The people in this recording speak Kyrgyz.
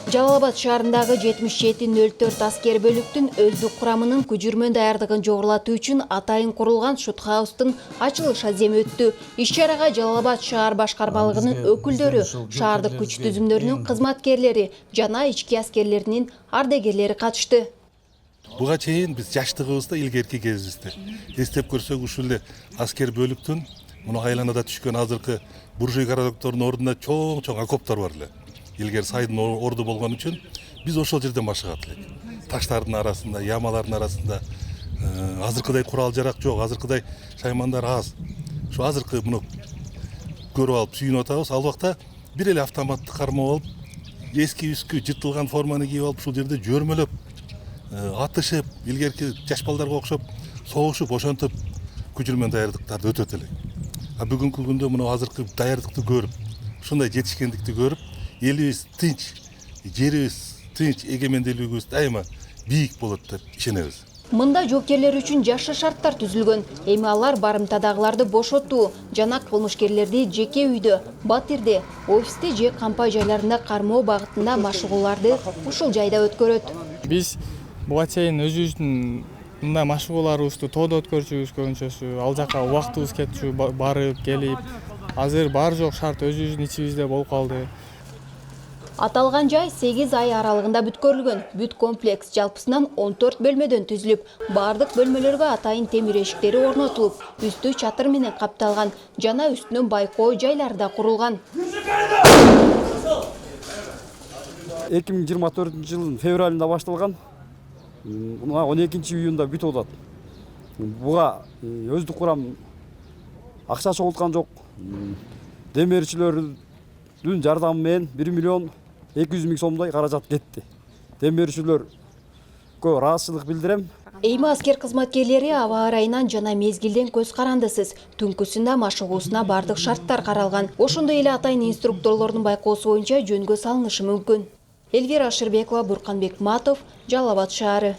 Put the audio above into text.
Жалал Абад шаарындагы 7704 аскер бөлүктүн өздүк курамынын көчүрмө даярдыгын жогорулатуу үчүн атайын курулган шутхаустун ачылыш аземи өттү. Иш-чарага Жалал Абад шаар башкармалыгынын өкүлдөрү, шаардык күч түзүмдөрүнүн кызматкерлери жана ички аскерлеринин ардегерлери катышты. Буга чейин биз жаштыгыбызда илгерки кезибизде эстеп көрсөк ушул эле аскер бөлүктүн муну айланада түшкөн азыркы буржуй городоктордун ордуна чоң окоптор бар эле. Илгер сайдын орду болгон үчүн биз ошол жерде машыгат элек. Таштардын арасында, ямалардын арасында азыркыдай курал жарак жок, азыркыдай шаймандар аз. Ошо азыркы муну көрүп алып сүйүнүп атабыз. Ал убакта бир эле автоматты кармоо болуп, эски үскү жыртылган форманы кийип алып ушул жерде жөрмөлөп, атышып, илгерки жаш балдарга окшоп согушуп, ошентип көчүрмө даярдыктарды өтөт элек. А бүгүнкү күндө муну азыркы даярдыкты көрүп, ушундай жетишкендикти көрүп, элибиз тынч, жерибиз тынч, эгемендүүлүгүбүз дайыма бийик болот деп ишенебиз. Мында жоокерлер үчүн жакшы шарттар түзүлгөн. Эми алар барымтадагыларды бошотуу жана кылмышкерлерди жеке үйдө, батирде, офисте же кампа жайларында кармоо багытында машыгууларды ушул жайда өткөрөт. Биз буга чейин өзүбүздүн мындай машыгууларыбызды тоодо өткөрчүбүз көбүнчөсү. Ал жака убактыбыз кетчү, барып, келип. Азыр бар жок шарт өзүбүздүн ичибизде болуп калды. Аталган жай 8 ай аралыгында бүткөрүлгөн. Бүт комплекс жалпысынан 14 бөлмөдөн түзүлүп, бардык бөлмөлөргө атайын темир эшиктери орнотулуп, үстү чатыр менен капталган жана үстүнөн байкоо жайлары да курулган. 2024 жылдын февралында башталган. 12-июнда бүтүп атат. Буга өздүк курам акча чогулткан жок. Демирчилердин жардамы менен 1 миллион 200 миң сомдой каражат кетти. Демирчилерге ыраазычылык билдирем. Эми аскер кызматкерлери аба ырайынан жана мезгилден көз карандысыз. Түнкүсүндө машыгуусуна бардык шарттар каралган. Ошондой эле атайын инструкторлордун байкоосу боюнча жөнгө салынышы мүмкүн. Элвира Ашырбекова, Бурканбек Матов, Жалал Абад шаары.